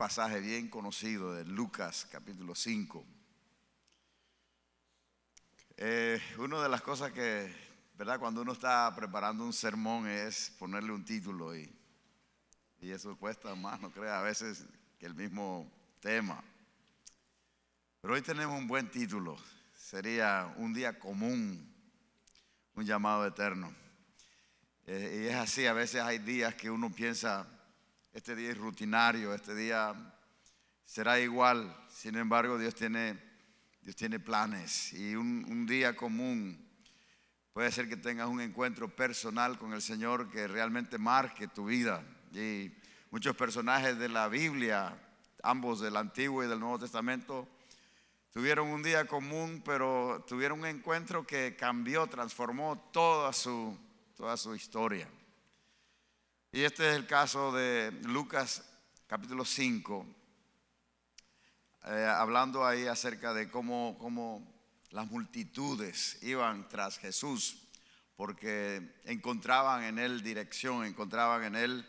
pasaje bien conocido de Lucas capítulo 5. Una de las cosas que, ¿verdad?, cuando uno está preparando un sermón es ponerle un título y eso cuesta más, no crea, a veces que el mismo tema. Pero hoy tenemos un buen título, sería Un día común, un llamado eterno. Y es así, a veces hay días que uno piensa, este día es rutinario, este día será igual. Sin embargo, Dios tiene planes, y un día común puede ser que tengas un encuentro personal con el Señor que realmente marque tu vida. Y muchos personajes de la Biblia, ambos del Antiguo y del Nuevo Testamento, tuvieron un día común, pero tuvieron un encuentro que cambió, transformó toda su historia. Y este es el caso de Lucas capítulo 5, hablando ahí acerca de cómo las multitudes iban tras Jesús, porque encontraban en Él dirección, encontraban en Él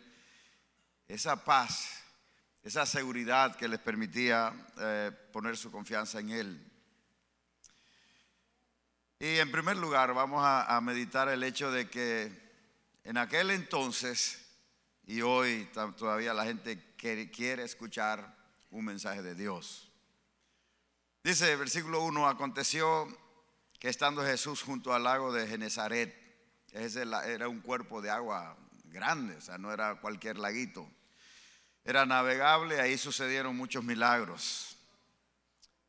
esa paz, esa seguridad que les permitía poner su confianza en Él. Y en primer lugar vamos a meditar el hecho de que en aquel entonces y hoy todavía la gente quiere escuchar un mensaje de Dios. Dice el versículo 1: aconteció que estando Jesús junto al lago de Genezaret, ese era un cuerpo de agua grande, o sea, no era cualquier laguito, era navegable. Ahí sucedieron muchos milagros,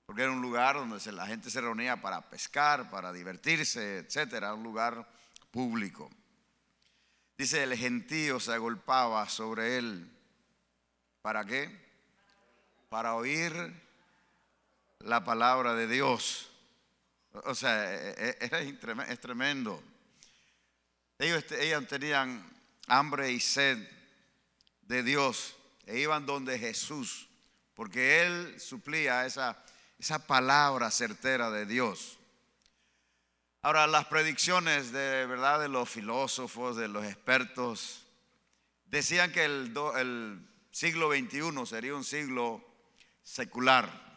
porque era un lugar donde la gente se reunía para pescar, para divertirse, etcétera, un lugar público. Dice: el gentío se agolpaba sobre él. ¿Para qué? Para oír la palabra de Dios. O sea, es tremendo. Ellos tenían hambre y sed de Dios e iban donde Jesús, porque Él suplía esa palabra certera de Dios. Ahora, las predicciones de verdad de los filósofos, de los expertos, decían que el siglo XXI sería un siglo secular.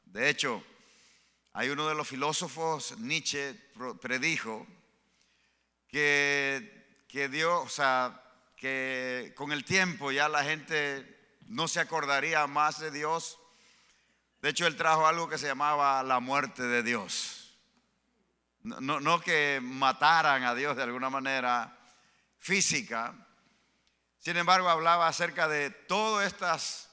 De hecho, hay uno de los filósofos, Nietzsche, predijo que Dios, o sea, que con el tiempo ya la gente no se acordaría más de Dios. De hecho, él trajo algo que se llamaba la muerte de Dios. No que mataran a Dios de alguna manera física. Sin embargo, hablaba acerca de todas estas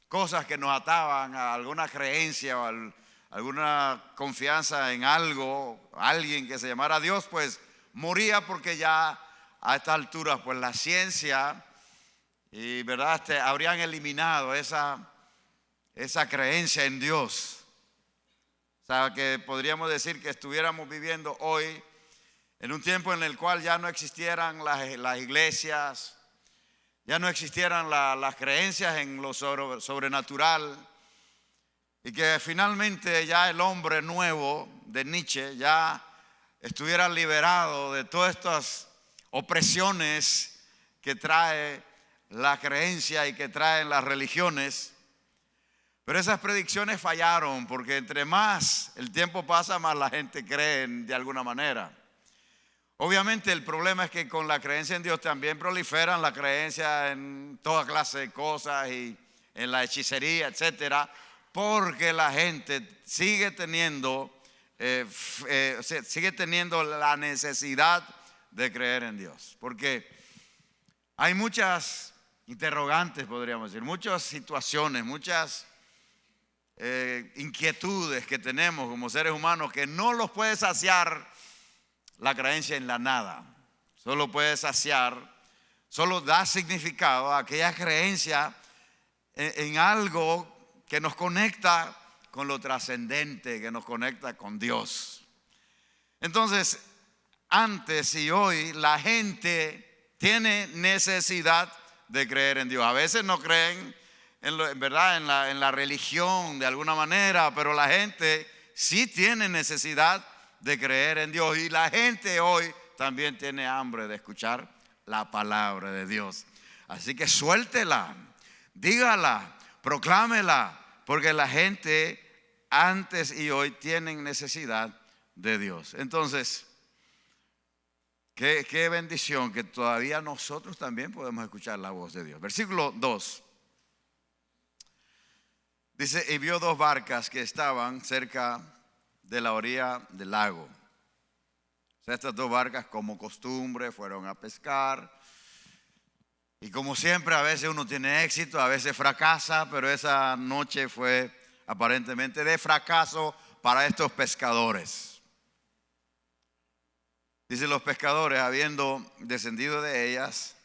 cosas que nos ataban a alguna creencia o alguna confianza en algo, alguien que se llamara Dios, pues moría, porque ya a esta altura pues la ciencia y verdad habrían eliminado esa creencia en Dios. O sea, que podríamos decir que estuviéramos viviendo hoy en un tiempo en el cual ya no existieran las iglesias, ya no existieran las creencias en lo sobrenatural, y que finalmente ya el hombre nuevo de Nietzsche ya estuviera liberado de todas estas opresiones que trae la creencia y que traen las religiones. Pero esas predicciones fallaron, porque entre más el tiempo pasa, más la gente cree de alguna manera. Obviamente el problema es que con la creencia en Dios también proliferan la creencia en toda clase de cosas y en la hechicería, etcétera, porque la gente sigue teniendo la necesidad de creer en Dios. Porque hay muchas interrogantes, podríamos decir, muchas situaciones, muchas inquietudes que tenemos como seres humanos que no los puede saciar la creencia en la nada. Solo puede saciar, solo da significado a aquella creencia en algo que nos conecta con lo trascendente, que nos conecta con Dios. Entonces, antes y hoy la gente tiene necesidad de creer en Dios. A veces no creen en la religión de alguna manera, pero la gente sí tiene necesidad de creer en Dios, y la gente hoy también tiene hambre de escuchar la palabra de Dios. Así que suéltela, dígala, proclámela, porque la gente antes y hoy tienen necesidad de Dios. Entonces, qué bendición que todavía nosotros también podemos escuchar la voz de Dios. Versículo 2. Dice, y vio dos barcas que estaban cerca de la orilla del lago. O sea, estas dos barcas, como costumbre, fueron a pescar. Y como siempre, a veces uno tiene éxito, a veces fracasa, pero esa noche fue aparentemente de fracaso para estos pescadores. Dice, los pescadores, habiendo descendido de ellas,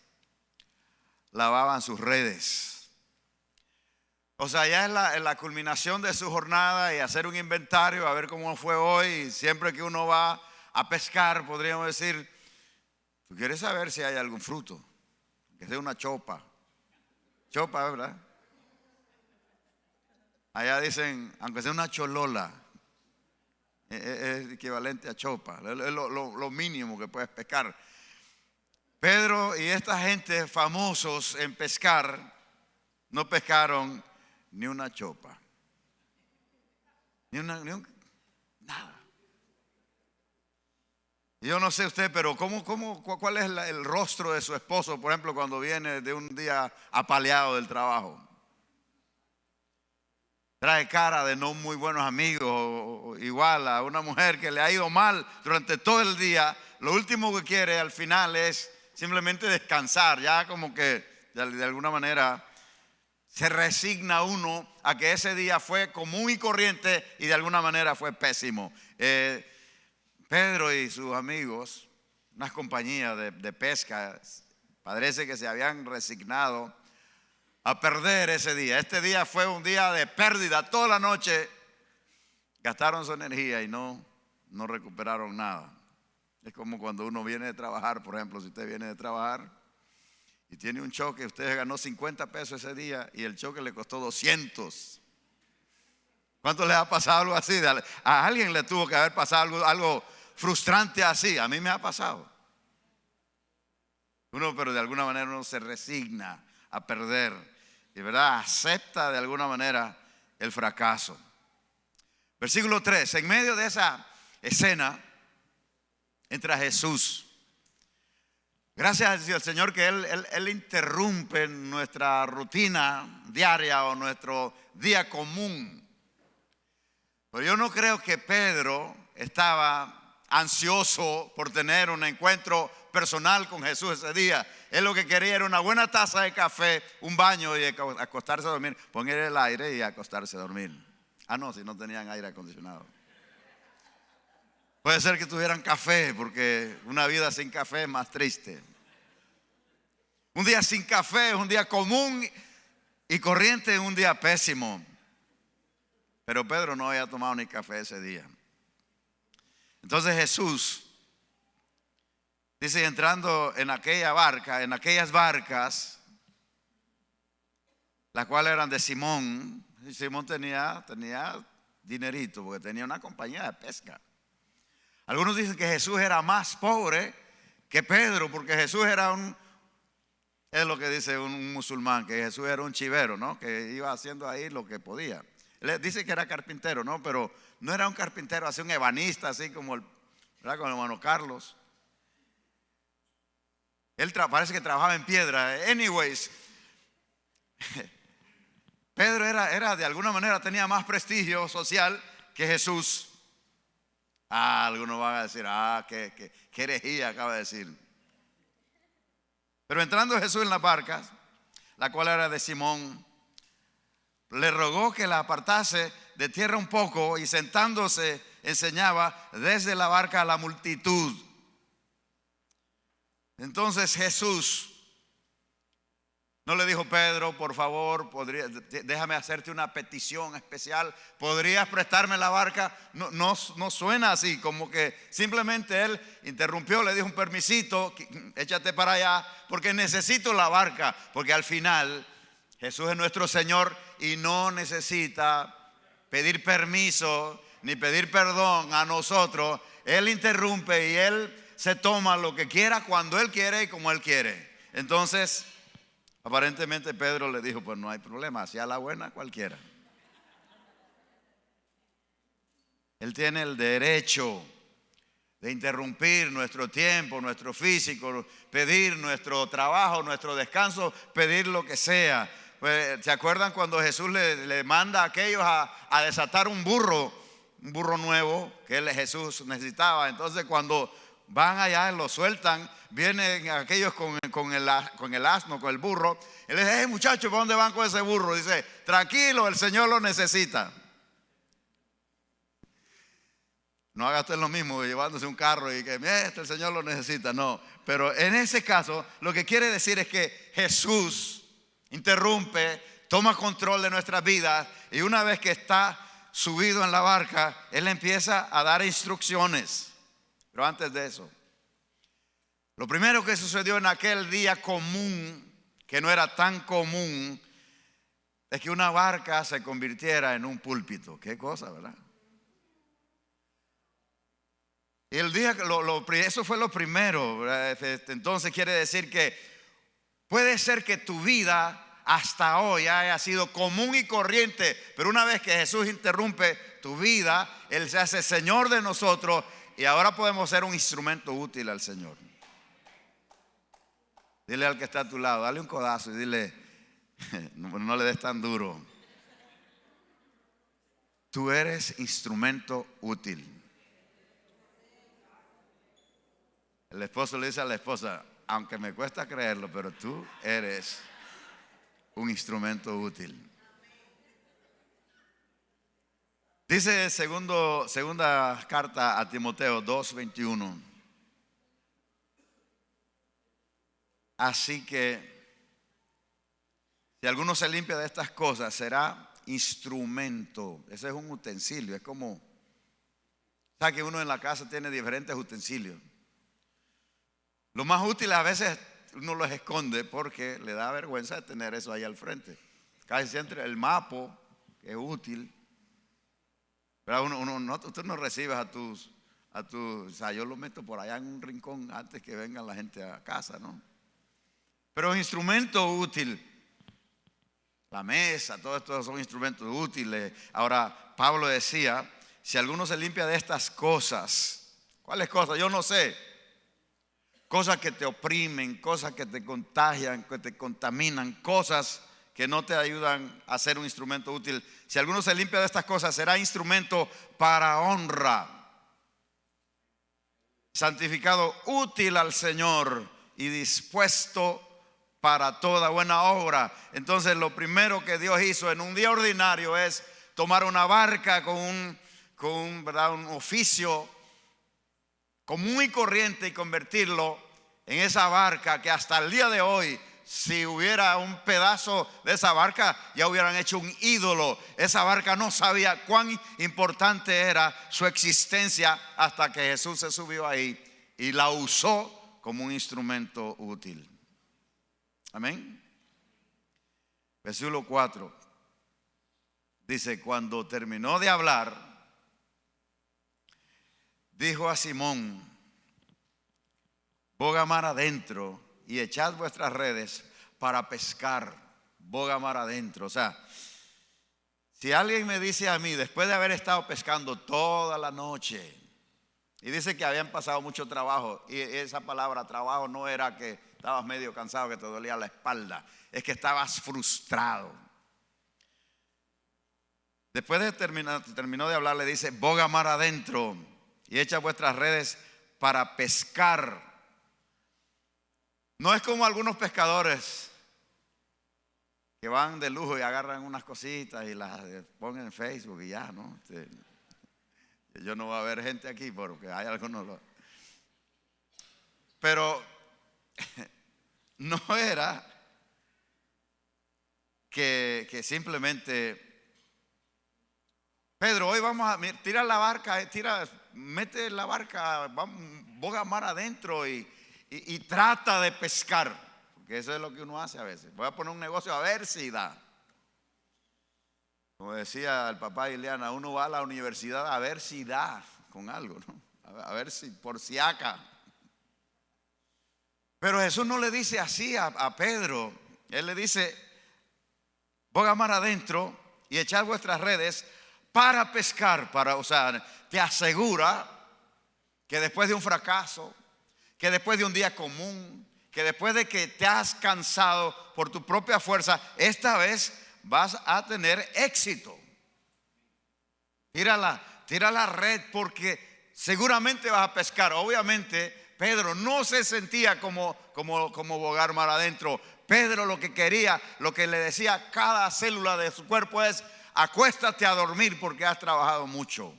lavaban sus redes. O sea, ya es la culminación de su jornada y hacer un inventario, a ver cómo fue hoy. Y siempre que uno va a pescar, podríamos decir, tú quieres saber si hay algún fruto, que sea una chopa. Chopa, ¿verdad? Allá dicen, aunque sea una cholola, es equivalente a chopa, es lo mínimo que puedes pescar. Pedro y esta gente famosos en pescar no pescaron ni una chopa, nada. Yo no sé usted, pero ¿cuál es el rostro de su esposo, por ejemplo, cuando viene de un día apaleado del trabajo? Trae cara de no muy buenos amigos, o igual a una mujer que le ha ido mal durante todo el día. Lo último que quiere al final es simplemente descansar, ya como que de alguna manera se resigna uno a que ese día fue común y corriente y de alguna manera fue pésimo. Pedro y sus amigos, unas compañías de pesca, parece que se habían resignado a perder ese día. Este día fue un día de pérdida. Toda la noche gastaron su energía y no recuperaron nada. Es como cuando uno viene de trabajar, por ejemplo, si usted viene de trabajar y tiene un choque, usted ganó 50 pesos ese día y el choque le costó 200. ¿Cuánto les ha pasado algo así? A alguien le tuvo que haber pasado algo frustrante así. A mí me ha pasado. Pero de alguna manera uno se resigna a perder y, ¿verdad?, acepta de alguna manera el fracaso. Versículo 3. En medio de esa escena entra Jesús. Gracias al Señor que Él interrumpe nuestra rutina diaria o nuestro día común. Pero yo no creo que Pedro estaba ansioso por tener un encuentro personal con Jesús ese día. Él lo que quería era una buena taza de café, un baño y acostarse a dormir. Poner el aire y acostarse a dormir. No, si no tenían aire acondicionado. Puede ser que tuvieran café, porque una vida sin café es más triste. Un día sin café es un día común y corriente, es un día pésimo. Pero Pedro no había tomado ni café ese día. Entonces Jesús dice, entrando en aquellas barcas, las cuales eran de Simón. Y Simón tenía dinerito, porque tenía una compañía de pesca. Algunos dicen que Jesús era más pobre que Pedro, porque Jesús era es lo que dice un musulmán, que Jesús era un chivero, ¿no? Que iba haciendo ahí lo que podía. Él dice que era carpintero, ¿no? Pero no era un carpintero, así un ebanista, así como ¿verdad?, con el hermano Carlos. Él parece que trabajaba en piedra. Anyways, Pedro era de alguna manera, tenía más prestigio social que Jesús. Algunos van a decir, qué herejía acaba de decir. Pero entrando Jesús en las barcas, la cual era de Simón, le rogó que la apartase de tierra un poco y sentándose enseñaba desde la barca a la multitud. Entonces Jesús no le dijo, Pedro, por favor, déjame hacerte una petición especial. ¿Podrías prestarme la barca? No suena así, como que simplemente él interrumpió, le dijo un permisito, échate para allá, porque necesito la barca. Porque al final Jesús es nuestro Señor y no necesita pedir permiso ni pedir perdón a nosotros. Él interrumpe y Él se toma lo que quiera, cuando Él quiere y como Él quiere. Entonces, Aparentemente Pedro le dijo, pues no hay problema, hacia la buena cualquiera. Él tiene el derecho de interrumpir nuestro tiempo, nuestro físico, pedir nuestro trabajo, nuestro descanso, pedir lo que sea. Pues, ¿se acuerdan cuando Jesús le manda a aquellos a desatar un burro nuevo que Jesús necesitaba? Entonces cuando van allá, lo sueltan, vienen aquellos con el asno, con el burro, y le dice, hey muchachos, ¿para dónde van con ese burro? Dice, tranquilo, el Señor lo necesita. No haga usted lo mismo llevándose un carro y que el Señor lo necesita. No, pero en ese caso lo que quiere decir es que Jesús interrumpe, toma control de nuestras vidas, y una vez que está subido en la barca, Él empieza a dar instrucciones. Pero antes de eso, lo primero que sucedió en aquel día común, que no era tan común, es que una barca se convirtiera en un púlpito. Qué cosa, ¿verdad? Y el día eso fue lo primero. Entonces quiere decir que puede ser que tu vida hasta hoy haya sido común y corriente, pero una vez que Jesús interrumpe tu vida, Él se hace Señor de nosotros y ahora podemos ser un instrumento útil al Señor. Dile al que está a tu lado, dale un codazo y dile, no le des tan duro. Tú eres instrumento útil. El esposo le dice a la esposa, aunque me cuesta creerlo, pero tú eres un instrumento útil. Dice segunda carta a Timoteo 2:21. Así que si alguno se limpia de estas cosas, será instrumento. Ese es un utensilio. Es como, ¿sabe que uno en la casa tiene diferentes utensilios? Lo más útil a veces uno los esconde porque le da vergüenza de tener eso ahí al frente. Casi siempre el mapo, que es útil. Pero tú no recibes a tus, o sea, yo lo meto por allá en un rincón antes que venga la gente a casa, ¿no? Pero es instrumento útil. La mesa, todo esto son instrumentos útiles. Ahora, Pablo decía, si alguno se limpia de estas cosas, ¿cuáles cosas? Yo no sé. Cosas que te oprimen, cosas que te contagian, que te contaminan, cosas que no te ayudan a ser un instrumento útil. Si alguno se limpia de estas cosas, será instrumento para honra, santificado, útil al Señor y dispuesto para toda buena obra. Entonces lo primero que Dios hizo en un día ordinario es tomar una barca con un oficio común y corriente y convertirlo en esa barca que hasta el día de hoy, si hubiera un pedazo de esa barca, ya hubieran hecho un ídolo. Esa barca no sabía cuán importante era su existencia hasta que Jesús se subió ahí y la usó como un instrumento útil. Amén. Versículo 4 dice, cuando terminó de hablar, dijo a Simón, boga mar adentro y echad vuestras redes para pescar. Boga mar adentro. O sea, si alguien me dice a mí, después de haber estado pescando toda la noche, y dice que habían pasado mucho trabajo, y esa palabra trabajo no era que estabas medio cansado, que te dolía la espalda, es que estabas frustrado. Después de terminó de hablar, le dice, boga mar adentro y echa vuestras redes para pescar. No es como algunos pescadores que van de lujo y agarran unas cositas y las ponen en Facebook y ya, ¿no? Yo no voy a ver gente aquí porque hay algunos. Pero no era que simplemente, Pedro, hoy vamos a tirar la barca, mete la barca, boga mar adentro y trata de pescar, porque eso es lo que uno hace a veces. Voy a poner un negocio a ver si da. Como decía el papá de Ileana, uno va a la universidad a ver si da con algo, ¿no? A ver si por si acá. Pero Jesús no le dice así a Pedro. Él le dice: boga mar adentro y echad vuestras redes para pescar. O sea, te asegura que después de un fracaso, que después de un día común, que después de que te has cansado por tu propia fuerza, esta vez vas a tener éxito. Tira la red, porque seguramente vas a pescar. Obviamente Pedro no se sentía como bogar mar adentro. Pedro lo que quería, lo que le decía a cada célula de su cuerpo es: acuéstate a dormir porque has trabajado mucho.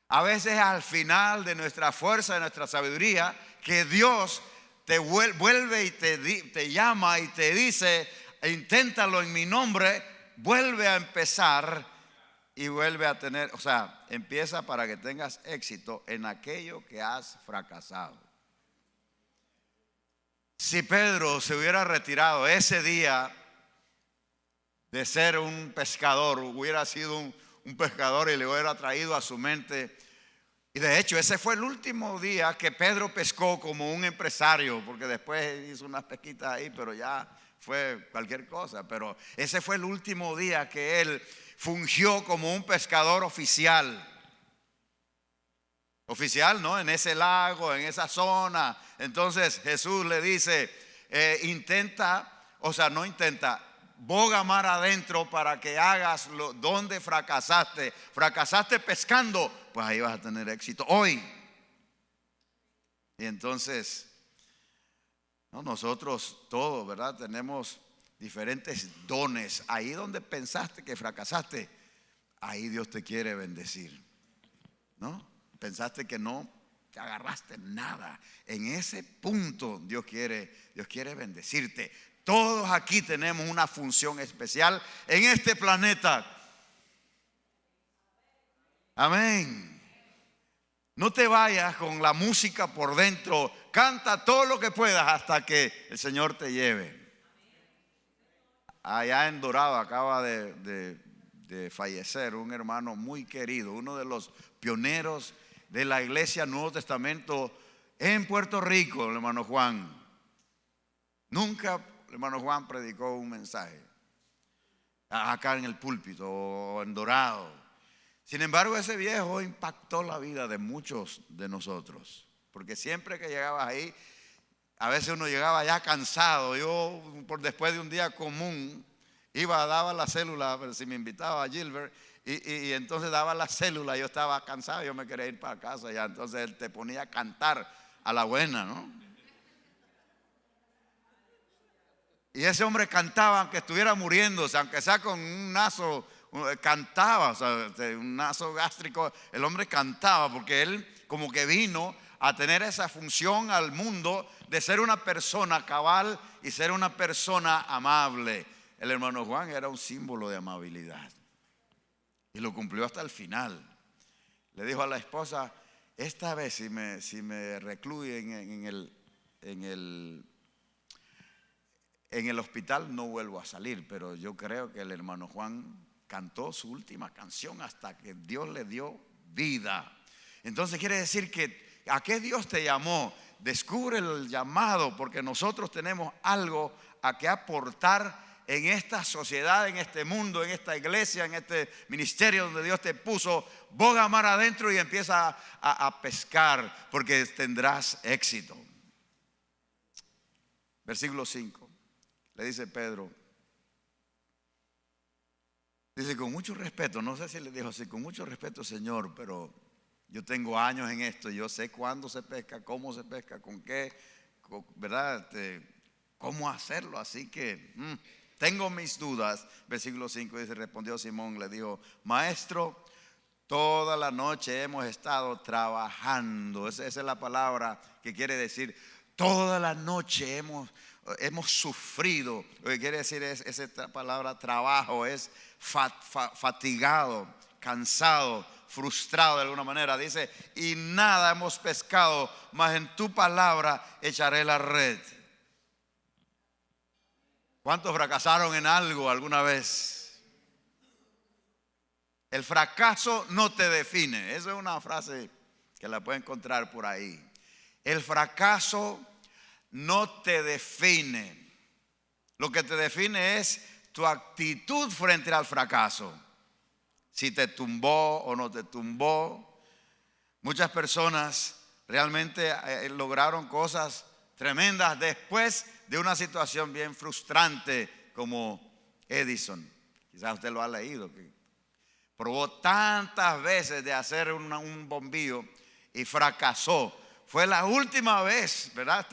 A veces al final de nuestra fuerza, de nuestra sabiduría, que Dios te vuelve y te llama y te dice: inténtalo en mi nombre. Vuelve a empezar y vuelve a tener, o sea, empieza para que tengas éxito en aquello que has fracasado. Si Pedro se hubiera retirado ese día de ser un pescador, hubiera sido un pescador y le hubiera traído a su mente. Y de hecho ese fue el último día que Pedro pescó como un empresario, porque después hizo unas pesquitas ahí, pero ya fue cualquier cosa. Pero ese fue el último día que él fungió como un pescador oficial. Oficial, ¿no? En ese lago, en esa zona. Entonces Jesús le dice: boga mar adentro para que hagas donde fracasaste. Fracasaste pescando, pues ahí vas a tener éxito hoy. Y entonces, no, nosotros todos, ¿verdad? Tenemos diferentes dones. Ahí donde pensaste que fracasaste, ahí Dios te quiere bendecir, ¿no? Pensaste que no te agarraste nada. En ese punto Dios quiere bendecirte. Todos aquí tenemos una función especial en este planeta. Amén. No te vayas con la música por dentro. Canta todo lo que puedas hasta que el Señor te lleve. Allá en Dorado acaba de fallecer un hermano muy querido, uno de los pioneros de la iglesia Nuevo Testamento en Puerto Rico, el hermano Juan. Nunca el hermano Juan predicó un mensaje acá en el púlpito o en Dorado. Sin embargo, ese viejo impactó la vida de muchos de nosotros, porque siempre que llegabas ahí, a veces uno llegaba ya cansado. Yo, después de un día común, daba la célula, pero si me invitaba a Gilbert, y entonces daba la célula, yo estaba cansado, yo me quería ir para casa ya. Entonces él te ponía a cantar a la buena, ¿no? Y ese hombre cantaba aunque estuviera muriéndose, aunque sea con un naso, cantaba, o sea, un naso gástrico. El hombre cantaba porque él como que vino a tener esa función al mundo de ser una persona cabal y ser una persona amable. El hermano Juan era un símbolo de amabilidad y lo cumplió hasta el final. Le dijo a la esposa: esta vez si me recluyen en el hospital no vuelvo a salir. Pero yo creo que el hermano Juan cantó su última canción hasta que Dios le dio vida. Entonces quiere decir que ¿a qué Dios te llamó? Descubre el llamado, porque nosotros tenemos algo a que aportar en esta sociedad, en este mundo, en esta iglesia, en este ministerio donde Dios te puso. Boga mar adentro y empieza a pescar, porque tendrás éxito. Versículo 5. Le dice Pedro, dice: con mucho respeto, no sé si le dijo así, con mucho respeto, Señor, pero yo tengo años en esto, yo sé cuándo se pesca, cómo se pesca, con qué, ¿verdad? Cómo hacerlo, así que tengo mis dudas. Versículo 5 dice: respondió Simón, le dijo: Maestro, toda la noche hemos estado trabajando. Esa es la palabra que quiere decir toda la noche hemos sufrido. Lo que quiere decir es esa palabra trabajo, es fatigado, cansado, frustrado de alguna manera. Dice: y nada hemos pescado, mas en tu palabra echaré la red. ¿Cuántos fracasaron en algo alguna vez? El fracaso no te define. Esa es una frase que la puede encontrar por ahí. El fracaso no te define. Lo que te define es tu actitud frente al fracaso. Si te tumbó o no te tumbó. Muchas personas realmente lograron cosas tremendas después de una situación bien frustrante como Edison. Quizás usted lo ha leído, que probó tantas veces de hacer un bombillo y fracasó. Fue la última vez, ¿verdad?,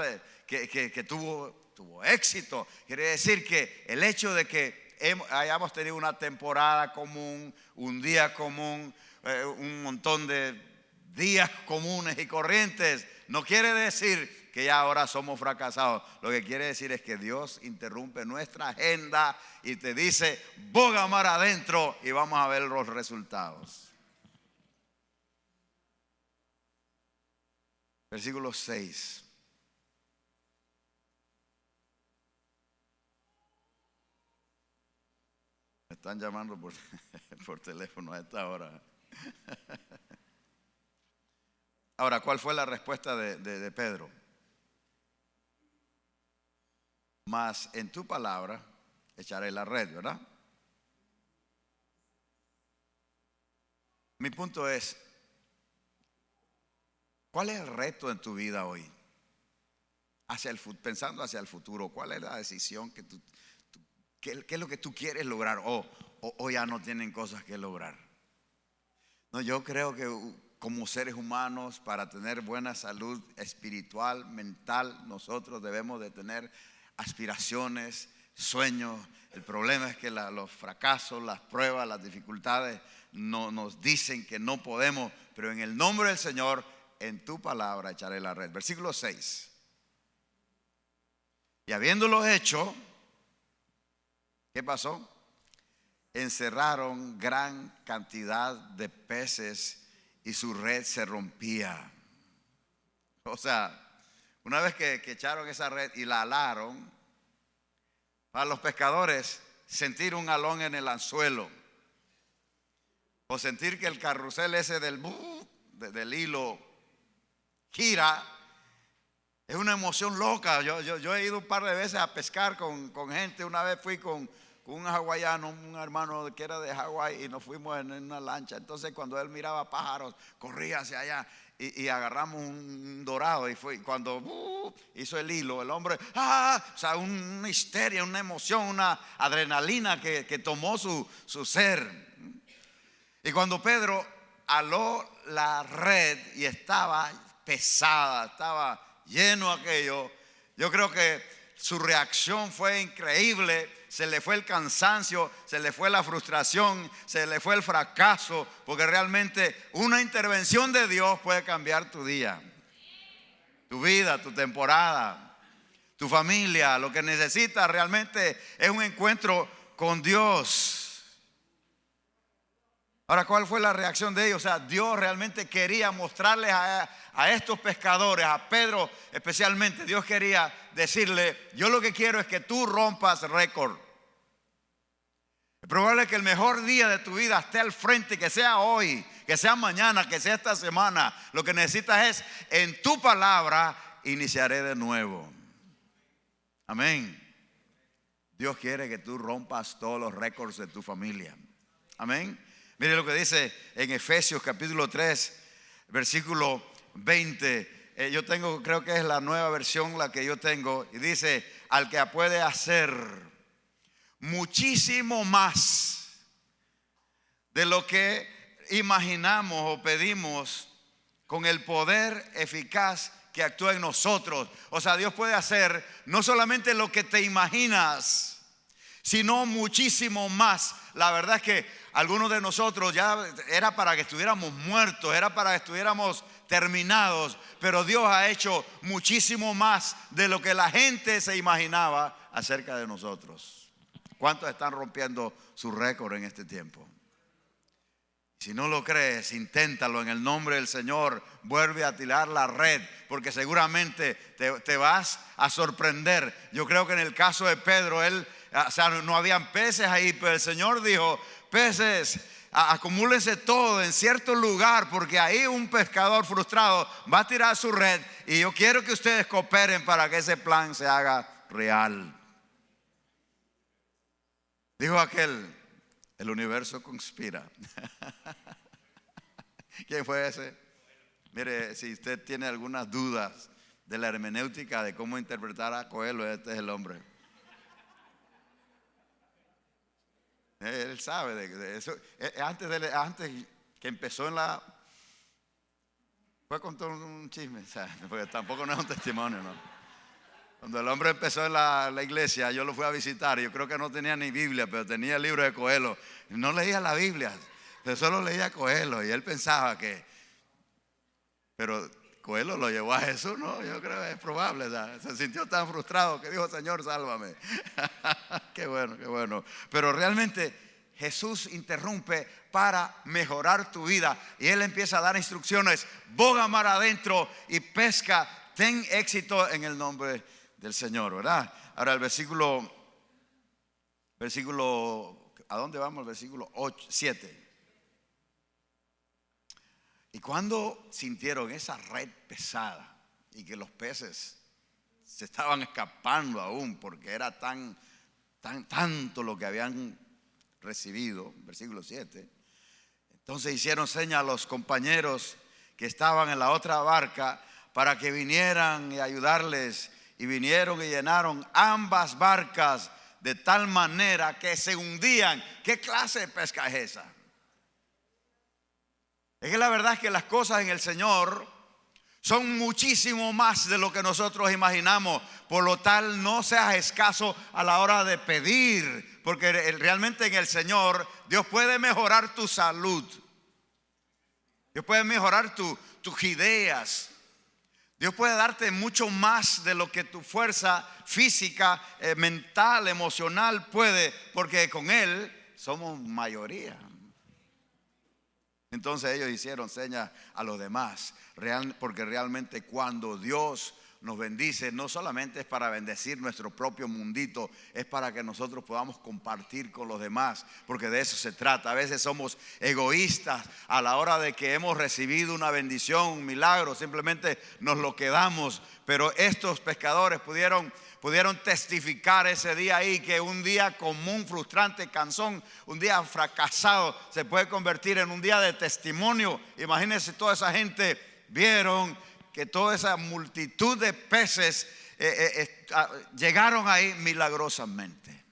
que tuvo éxito. Quiere decir que el hecho de que hayamos tenido una temporada común, un día común, un montón de días comunes y corrientes, no quiere decir que ya ahora somos fracasados. Lo que quiere decir es que Dios interrumpe nuestra agenda y te dice: boga mar adentro y vamos a ver los resultados. Versículo 6. Me están llamando por teléfono a esta hora. Ahora, ¿cuál fue la respuesta de Pedro? Mas en tu palabra echaré la red, ¿verdad? Mi punto es, ¿cuál es el reto en tu vida hoy? Pensando hacia el futuro, ¿cuál es la decisión que qué es lo que tú quieres lograr? O ya no tienen cosas que lograr. No, yo creo que como seres humanos, para tener buena salud espiritual, mental, nosotros debemos de tener aspiraciones, sueños. El problema es que los fracasos, las pruebas, las dificultades nos dicen que no podemos, pero en el nombre del Señor, en tu palabra echaré la red. Versículo 6. Y habiéndolo hecho, ¿qué pasó? Encerraron gran cantidad de peces y su red se rompía. O sea, una vez que echaron esa red y la alaron, para los pescadores, sentir un alón en el anzuelo o sentir que el carrusel ese del hilo gira, es una emoción loca. Yo he ido un par de veces a pescar con gente. Una vez fui con un hawaiano, un hermano que era de Hawái, y nos fuimos en una lancha. Entonces cuando él miraba pájaros, corría hacia allá y agarramos un dorado. Y fue cuando hizo el hilo, el hombre, o sea, una histeria, una emoción, una adrenalina que tomó su ser. Y cuando Pedro aló la red y estaba pesada, estaba lleno aquello, yo creo que su reacción fue increíble. Se le fue el cansancio, se le fue la frustración, se le fue el fracaso, porque realmente una intervención de Dios puede cambiar tu día, tu vida, tu temporada, tu familia. Lo que necesitas realmente es un encuentro con Dios. Ahora, ¿cuál fue la reacción de ellos? O sea, Dios realmente quería mostrarles a estos pescadores, a Pedro especialmente, Dios quería decirle: yo lo que quiero es que tú rompas récord. Es probable que el mejor día de tu vida esté al frente, que sea hoy, que sea mañana, que sea esta semana. Lo que necesitas es: en tu palabra iniciaré de nuevo. Amén. Dios quiere que tú rompas todos los récords de tu familia. Amén. Mire lo que dice en Efesios capítulo 3, versículo 20. Yo tengo, creo que es la nueva versión la que yo tengo. Y dice: al que puede hacer muchísimo más de lo que imaginamos o pedimos, con el poder eficaz que actúa en nosotros. O sea, Dios puede hacer no solamente lo que te imaginas, sino muchísimo más. La verdad es que algunos de nosotros ya era para que estuviéramos muertos, era para que estuviéramos terminados, pero Dios ha hecho muchísimo más de lo que la gente se imaginaba acerca de nosotros. ¿Cuántos están rompiendo su récord en este tiempo? Si no lo crees, inténtalo en el nombre del Señor. Vuelve a tirar la red, porque seguramente te vas a sorprender. Yo creo que en el caso de Pedro, o sea, no habían peces ahí, pero el Señor dijo: peces, acumúlense todo en cierto lugar, porque ahí un pescador frustrado va a tirar su red, y yo quiero que ustedes cooperen para que ese plan se haga real. Dijo aquel, el universo conspira. ¿Quién fue ese? Mire, si usted tiene algunas dudas de la hermenéutica de cómo interpretar a Coelho, este es el hombre. Él sabe de eso. Antes que empezó en la... Fue con todo un chisme, o sea, porque tampoco no es un testimonio, ¿no? Cuando el hombre empezó en la iglesia, yo lo fui a visitar. Yo creo que no tenía ni Biblia, pero tenía el libro de Coelho. No leía la Biblia, pero solo leía Coelho. Y él pensaba que... Pero Coelho lo llevó a Jesús, ¿no? Yo creo que es probable. ¿Sabes? Se sintió tan frustrado que dijo, Señor, sálvame. Qué bueno, qué bueno. Pero realmente Jesús interrumpe para mejorar tu vida. Y Él empieza a dar instrucciones. Boga mar adentro y pesca. Ten éxito en el nombre del Señor, ¿verdad? Ahora el versículo, ¿a dónde vamos? El versículo 7. Y cuando sintieron esa red pesada y que los peces se estaban escapando aún porque era tanto lo que habían recibido, versículo 7, entonces hicieron señas a los compañeros que estaban en la otra barca para que vinieran y ayudarles, y vinieron y llenaron ambas barcas de tal manera que se hundían. ¿Qué clase de pesca es esa? Es que la verdad es que las cosas en el Señor son muchísimo más de lo que nosotros imaginamos. Por lo tal, no seas escaso a la hora de pedir, porque realmente en el Señor Dios puede mejorar tu salud, Dios puede mejorar tus ideas, Dios puede darte mucho más de lo que tu fuerza física, mental, emocional puede, porque con Él somos mayoría. Entonces ellos hicieron señas a los demás, porque realmente cuando Dios nos bendice, no solamente es para bendecir nuestro propio mundito, es para que nosotros podamos compartir con los demás, porque de eso se trata. A veces somos egoístas a la hora de que hemos recibido una bendición, un milagro, simplemente nos lo quedamos. Pero estos pescadores pudieron testificar ese día ahí, que un día común, frustrante, cansón, un día fracasado se puede convertir en un día de testimonio. Imagínense, toda esa gente vieron que toda esa multitud de peces llegaron ahí milagrosamente.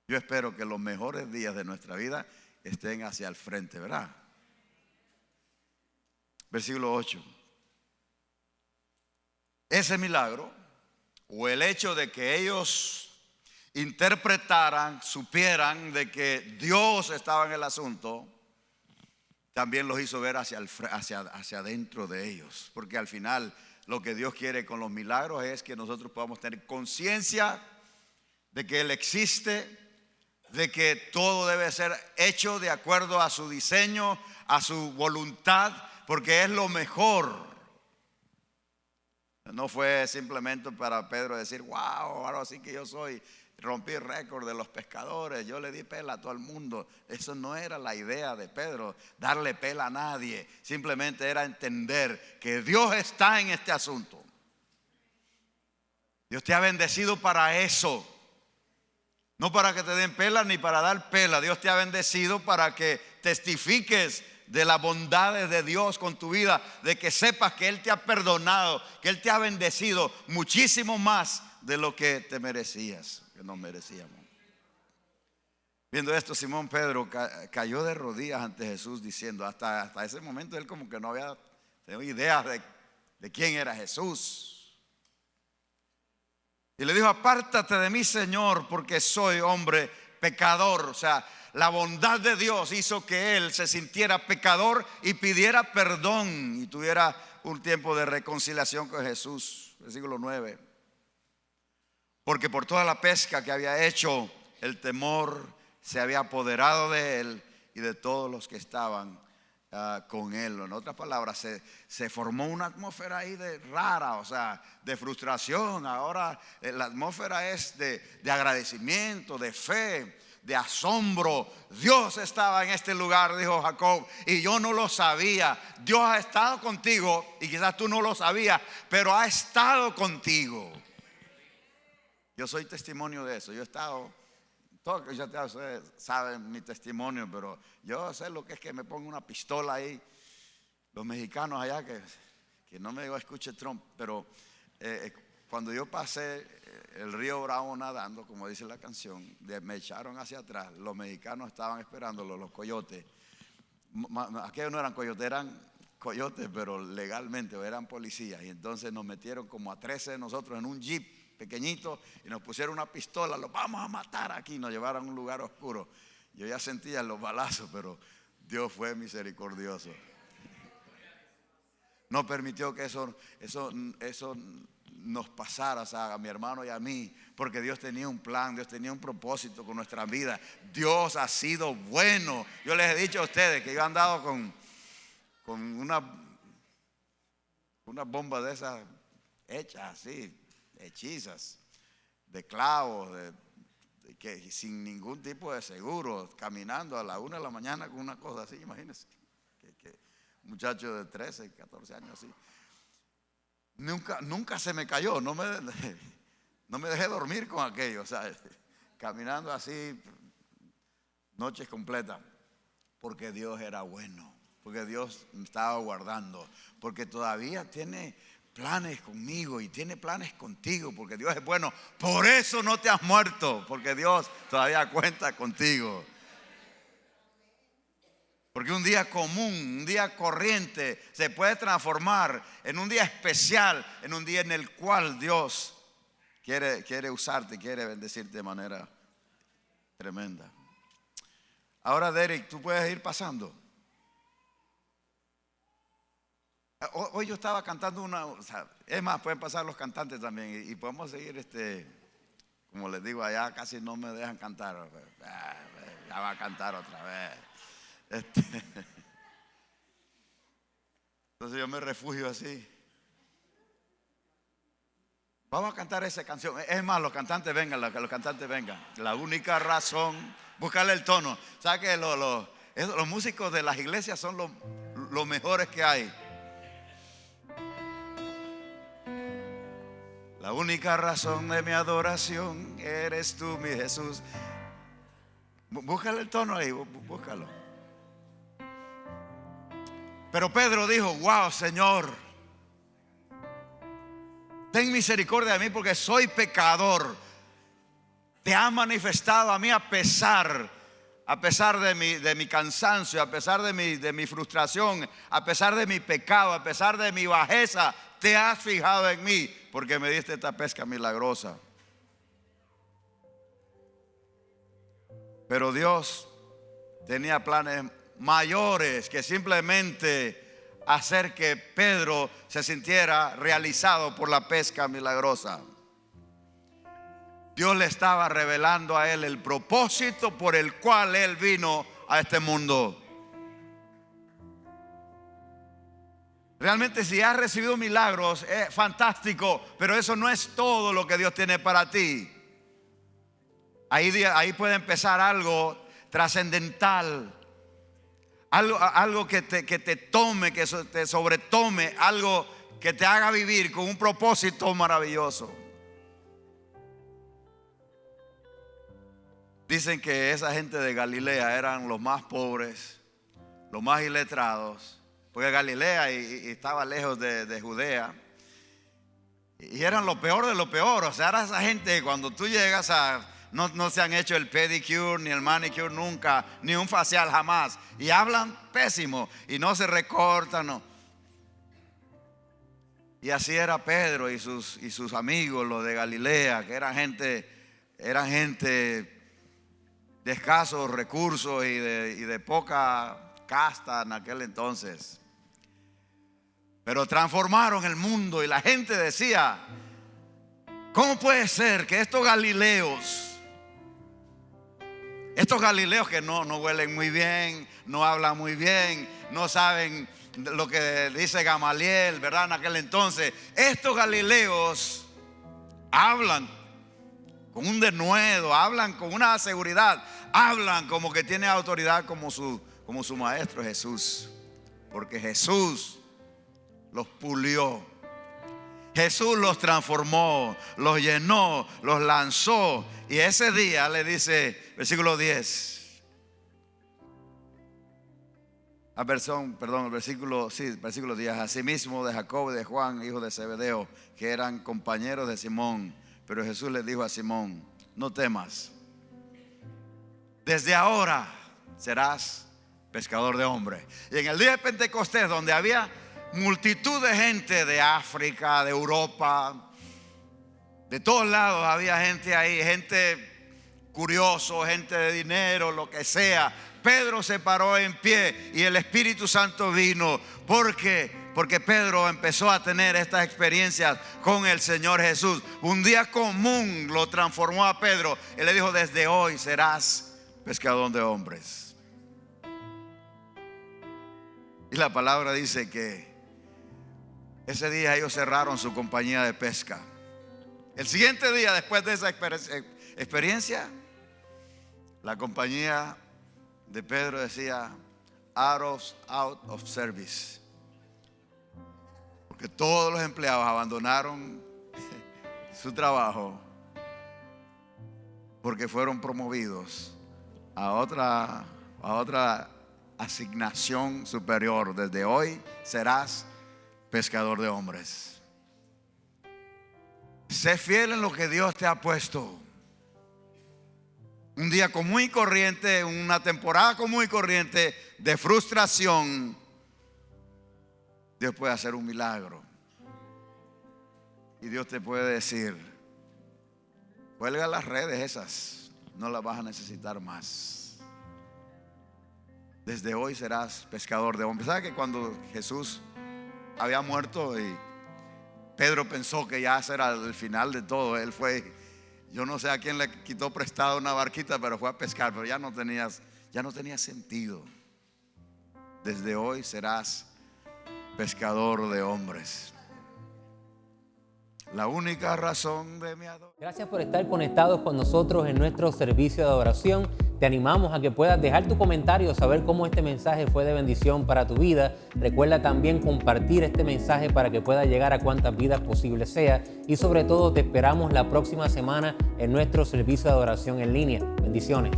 Yo espero que los mejores días de nuestra vida estén hacia el frente, ¿verdad? Versículo 8. Ese milagro, o el hecho de que ellos interpretaran, supieran de que Dios estaba en el asunto, también los hizo ver hacia adentro de ellos. Porque al final lo que Dios quiere con los milagros es que nosotros podamos tener conciencia de que Él existe, de que todo debe ser hecho de acuerdo a su diseño, a su voluntad, porque es lo mejor. No fue simplemente para Pedro decir, wow, ahora sí que yo rompí el récord de los pescadores, yo le di pela a todo el mundo. Eso no era la idea de Pedro, darle pela a nadie. Simplemente era entender que Dios está en este asunto. Dios te ha bendecido para eso, no para que te den pela ni para dar pela. Dios te ha bendecido para que testifiques de las bondades de Dios con tu vida, de que sepas que Él te ha perdonado, que Él te ha bendecido muchísimo más de lo que te merecías, que nos merecíamos. Viendo esto, Simón Pedro cayó de rodillas ante Jesús diciendo, hasta ese momento él como que no había tenido idea de quién era Jesús. Y le dijo, apártate de mí, Señor, porque soy hombre pecador. O sea, la bondad de Dios hizo que él se sintiera pecador y pidiera perdón y tuviera un tiempo de reconciliación con Jesús. Versículo 9. Porque por toda la pesca que había hecho, el temor se había apoderado de él y de todos los que estaban con él. En otras palabras, se formó una atmósfera ahí rara, o sea, de frustración. Ahora la atmósfera es de agradecimiento, de fe, de asombro. Dios estaba en este lugar, dijo Jacob, y yo no lo sabía. Dios ha estado contigo y quizás tú no lo sabías, pero ha estado contigo. Yo soy testimonio de eso. Yo he estado ya ustedes saben mi testimonio, pero yo sé lo que es que me pongo una pistola ahí. Los mexicanos allá que no me escuche Trump, pero cuando yo pasé el río Bravo nadando, como dice la canción, me echaron hacia atrás. Los mexicanos estaban esperándolo, los coyotes. Aquellos no eran coyotes, eran coyotes, pero legalmente, o eran policías. Y entonces nos metieron como a 13 de nosotros en un jeep pequeñito y nos pusieron una pistola. Los vamos a matar aquí. Nos llevaron a un lugar oscuro. Yo ya sentía los balazos, pero Dios fue misericordioso. No permitió que eso nos pasara, o sea, a mi hermano y a mí, porque Dios tenía un plan, Dios tenía un propósito con nuestra vida. Dios ha sido bueno. Yo les he dicho a ustedes que yo he andado con una bomba de esas hechas así, hechizas, de clavos, que sin ningún tipo de seguro, caminando a la 1 de la mañana con una cosa así, imagínense. Muchacho de 13, 14 años así. Nunca se me cayó, no me dejé dormir con aquello, o sea, caminando así noches completas, porque Dios era bueno, porque Dios me estaba guardando, porque todavía tiene planes conmigo y tiene planes contigo, porque Dios es bueno. Por eso no te has muerto, porque Dios todavía cuenta contigo. Porque un día común, un día corriente se puede transformar en un día especial, en un día en el cual Dios quiere usarte, quiere bendecirte de manera tremenda. Ahora, Derek, tú puedes ir pasando. Hoy yo estaba cantando es más, pueden pasar los cantantes también y podemos seguir, como les digo, allá casi no me dejan cantar. Ya va a cantar otra vez. Entonces yo me refugio así. Vamos a cantar esa canción. Es más, los cantantes vengan, los cantantes vengan. La única razón, buscarle el tono. ¿Sabes que los músicos de las iglesias son los mejores que hay? La única razón de mi adoración eres tú, mi Jesús. Búscale el tono ahí, búscalo. Pero Pedro dijo: wow, Señor, ten misericordia de mí porque soy pecador. Te ha manifestado a mí a pesar de mi cansancio, a pesar de mi frustración, a pesar de mi pecado, a pesar de mi bajeza. Te has fijado en mí porque me diste esta pesca milagrosa. Pero Dios tenía planes mayores que simplemente hacer que Pedro se sintiera realizado por la pesca milagrosa. Dios le estaba revelando a él el propósito por el cual él vino a este mundo. Realmente, si has recibido milagros, es fantástico, pero eso no es todo lo que Dios tiene para ti. Ahí puede empezar algo trascendental. Algo que te tome, que te sobretome, algo que te haga vivir con un propósito maravilloso. Dicen que esa gente de Galilea eran los más pobres, los más iletrados, porque Galilea y estaba lejos de Judea, y eran lo peor de lo peor. O sea, era esa gente, cuando tú llegas no se han hecho el pedicure ni el manicure nunca, ni un facial jamás, y hablan pésimo y no se recortan, no. Y así era Pedro y sus amigos, los de Galilea, que eran gente de escasos recursos y de poca casta en aquel entonces. Pero transformaron el mundo y la gente decía: ¿cómo puede ser que estos galileos que no huelen muy bien, no hablan muy bien, no saben lo que dice Gamaliel, ¿verdad? En aquel entonces, estos galileos hablan con un denuedo, hablan con una seguridad, hablan como que tienen autoridad como su maestro Jesús, porque Jesús los pulió. Jesús los transformó, los llenó, los lanzó. Y ese día le dice, versículo 10. Versículo 10. Asimismo de Jacob y de Juan, hijos de Zebedeo, que eran compañeros de Simón. Pero Jesús le dijo a Simón: no temas, desde ahora serás pescador de hombres. Y en el día de Pentecostés, donde había multitud de gente de África, de Europa, de todos lados había gente ahí, gente curioso, gente de dinero, lo que sea. Pedro se paró en pie y el Espíritu Santo vino. ¿Por qué? Porque Pedro empezó a tener estas experiencias con el Señor Jesús. Un día común lo transformó a Pedro. Él le dijo: desde hoy serás pescador de hombres. Y la palabra dice que ese día ellos cerraron su compañía de pesca. El siguiente día, después de esa experiencia, la compañía de Pedro decía out of service, porque todos los empleados abandonaron su trabajo porque fueron promovidos a otra asignación superior. Desde hoy serás pescador de hombres. Sé fiel en lo que Dios te ha puesto. Un día común y corriente, una temporada común y corriente de frustración, Dios puede hacer un milagro. Y Dios te puede decir: cuelga las redes esas, no las vas a necesitar más. Desde hoy serás pescador de hombres. ¿Sabe que cuando Jesús había muerto y Pedro pensó que ya era el final de todo? Él fue, yo no sé a quién le quitó prestado una barquita, pero fue a pescar, pero ya no tenía sentido. Desde hoy serás pescador de hombres. La única razón de mi adoración. Gracias por estar conectados con nosotros en nuestro servicio de adoración. Te animamos a que puedas dejar tu comentario, saber cómo este mensaje fue de bendición para tu vida. Recuerda también compartir este mensaje para que pueda llegar a cuantas vidas posible sea. Y sobre todo, te esperamos la próxima semana en nuestro servicio de adoración en línea. Bendiciones.